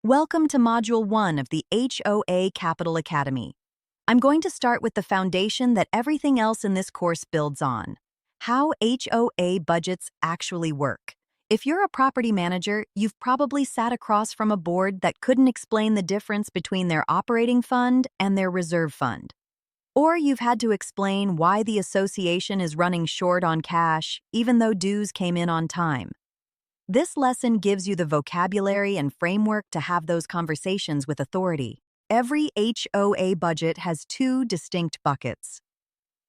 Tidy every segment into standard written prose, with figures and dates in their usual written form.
Welcome to Module 1 of the HOA Capital Academy. I'm going to start with the foundation that everything else in this course builds on: how HOA budgets actually work. If you're a property manager, you've probably sat across from a board that couldn't explain the difference between their operating fund and their reserve fund. Or you've had to explain why the association is running short on cash, even though dues came in on time. This lesson gives you the vocabulary and framework to have those conversations with authority. Every HOA budget has two distinct buckets.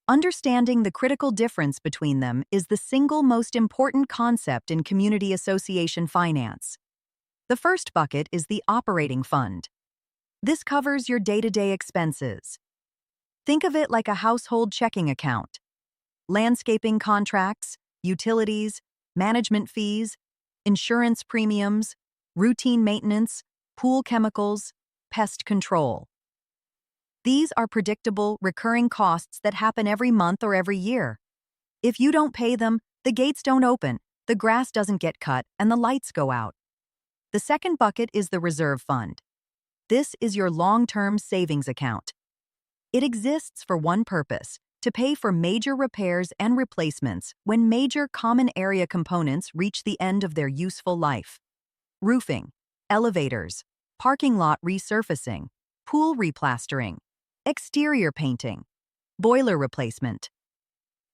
Understanding the critical difference between them is the single most important concept in community association finance. The first bucket is the operating fund. This covers your day-to-day expenses. Think of it like a household checking account. Landscaping contracts, utilities, management fees, insurance premiums, routine maintenance, pool chemicals, pest control. These are predictable, recurring costs that happen every month or every year. If you don't pay them, the gates don't open, the grass doesn't get cut, and the lights go out. The second bucket is the reserve fund. This is your long-term savings account. It exists for one purpose: to pay for major repairs and replacements when major common area components reach the end of their useful life. Roofing, elevators, parking lot resurfacing, pool replastering, exterior painting, boiler replacement.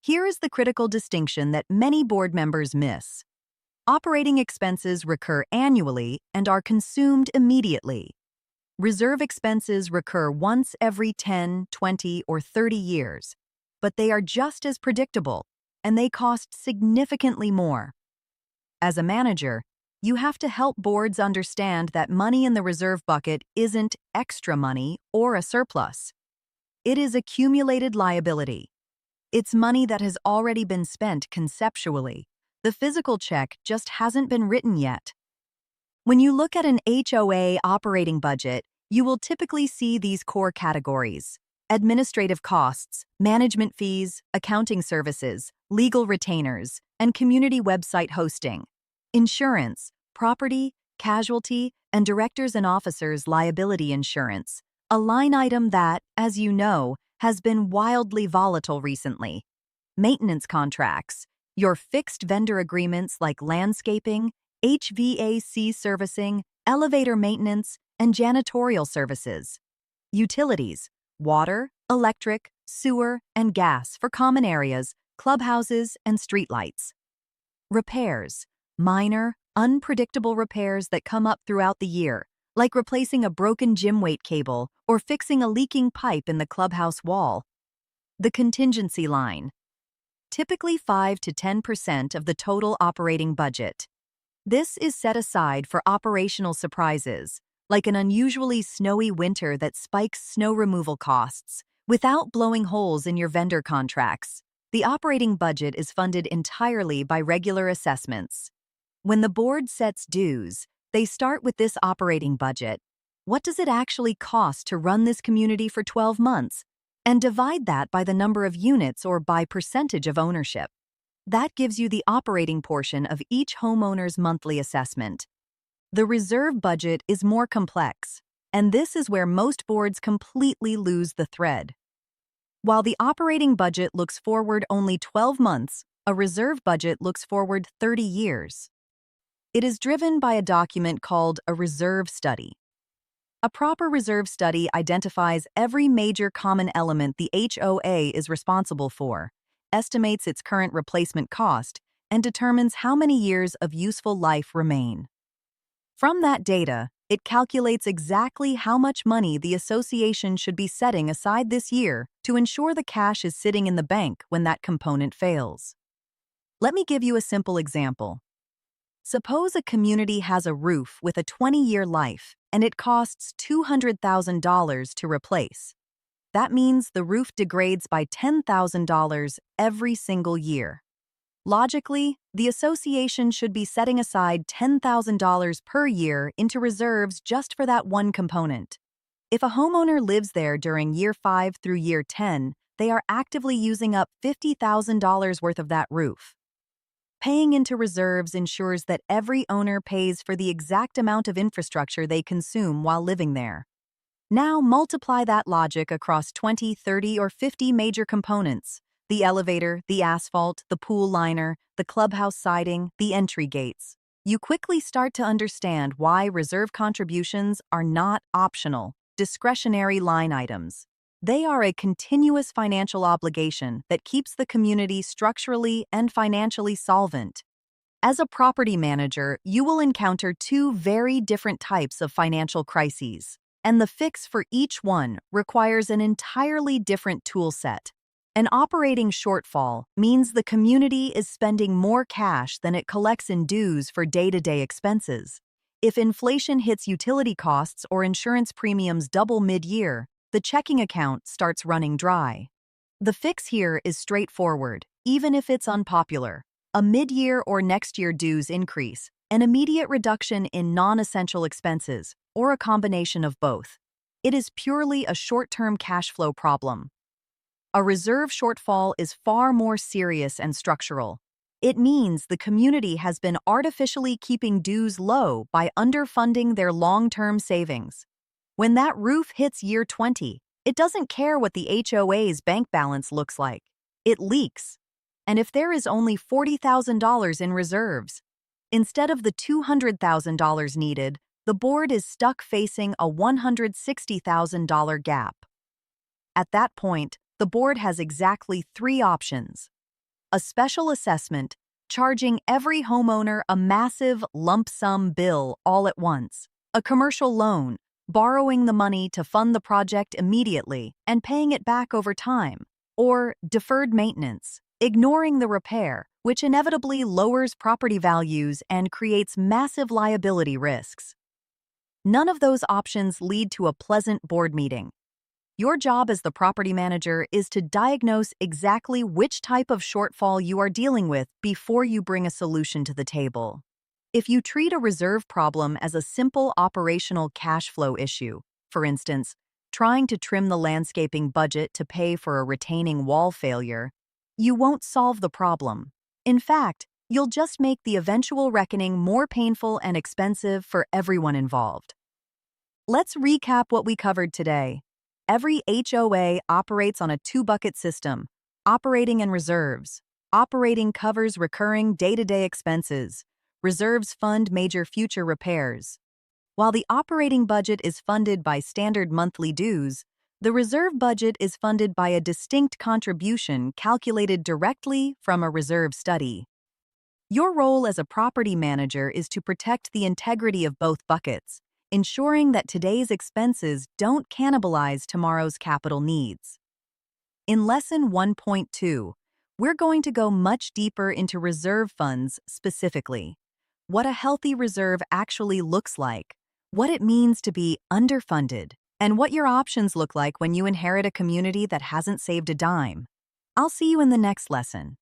Here is the critical distinction that many board members miss. Operating expenses recur annually and are consumed immediately. Reserve expenses recur once every 10, 20, or 30 years. But they are just as predictable, and they cost significantly more. As a manager, you have to help boards understand that money in the reserve bucket isn't extra money or a surplus. It is accumulated liability. It's money that has already been spent conceptually. The physical check just hasn't been written yet. When you look at an HOA operating budget, you will typically see these core categories: administrative costs, management fees, accounting services, legal retainers, and community website hosting. Insurance, property, casualty, and directors and officers liability insurance, a line item that, as you know, has been wildly volatile recently. Maintenance contracts, your fixed vendor agreements like landscaping, HVAC servicing, elevator maintenance, and janitorial services. Utilities, water, electric, sewer, and gas for common areas, clubhouses, and streetlights. Repairs, minor, unpredictable repairs that come up throughout the year, like replacing a broken gym weight cable or fixing a leaking pipe in the clubhouse wall. The contingency line, typically 5 to 10% of the total operating budget. This is set aside for operational surprises, like an unusually snowy winter that spikes snow removal costs, without blowing holes in your vendor contracts. The operating budget is funded entirely by regular assessments. When the board sets dues, they start with this operating budget. What does it actually cost to run this community for 12 months? And divide that by the number of units or by percentage of ownership. That gives you the operating portion of each homeowner's monthly assessment. The reserve budget is more complex, and this is where most boards completely lose the thread. While the operating budget looks forward only 12 months, a reserve budget looks forward 30 years. It is driven by a document called a reserve study. A proper reserve study identifies every major common element the HOA is responsible for, estimates its current replacement cost, and determines how many years of useful life remain. From that data, it calculates exactly how much money the association should be setting aside this year to ensure the cash is sitting in the bank when that component fails. Let me give you a simple example. Suppose a community has a roof with a 20-year life and it costs $200,000 to replace. That means the roof degrades by $10,000 every single year. Logically, the association should be setting aside $10,000 per year into reserves just for that one component. If a homeowner lives there during year 5 through year 10, they are actively using up $50,000 worth of that roof. Paying into reserves ensures that every owner pays for the exact amount of infrastructure they consume while living there. Now multiply that logic across 20, 30, or 50 major components: the elevator, the asphalt, the pool liner, the clubhouse siding, the entry gates. You quickly start to understand why reserve contributions are not optional, discretionary line items. They are a continuous financial obligation that keeps the community structurally and financially solvent. As a property manager, you will encounter two very different types of financial crises, and the fix for each one requires an entirely different toolset. An operating shortfall means the community is spending more cash than it collects in dues for day-to-day expenses. If inflation hits utility costs or insurance premiums double mid-year, the checking account starts running dry. The fix here is straightforward, even if it's unpopular. A mid-year or next-year dues increase, an immediate reduction in non-essential expenses, or a combination of both. It is purely a short-term cash flow problem. A reserve shortfall is far more serious and structural. It means the community has been artificially keeping dues low by underfunding their long-term savings. When that roof hits year 20, it doesn't care what the HOA's bank balance looks like. It leaks. And if there is only $40,000 in reserves, instead of the $200,000 needed, the board is stuck facing a $160,000 gap. At that point, the board has exactly three options: a special assessment, charging every homeowner a massive lump sum bill all at once; a commercial loan, borrowing the money to fund the project immediately and paying it back over time; or deferred maintenance, ignoring the repair, which inevitably lowers property values and creates massive liability risks. None of those options lead to a pleasant board meeting. Your job as the property manager is to diagnose exactly which type of shortfall you are dealing with before you bring a solution to the table. If you treat a reserve problem as a simple operational cash flow issue, for instance, trying to trim the landscaping budget to pay for a retaining wall failure, you won't solve the problem. In fact, you'll just make the eventual reckoning more painful and expensive for everyone involved. Let's recap what we covered today. Every HOA operates on a two-bucket system: operating and reserves. Operating covers recurring day-to-day expenses. Reserves fund major future repairs. While the operating budget is funded by standard monthly dues, the reserve budget is funded by a distinct contribution calculated directly from a reserve study. Your role as a property manager is to protect the integrity of both buckets, ensuring that today's expenses don't cannibalize tomorrow's capital needs. In Lesson 1.2, we're going to go much deeper into reserve funds specifically: what a healthy reserve actually looks like, what it means to be underfunded, and what your options look like when you inherit a community that hasn't saved a dime. I'll see you in the next lesson.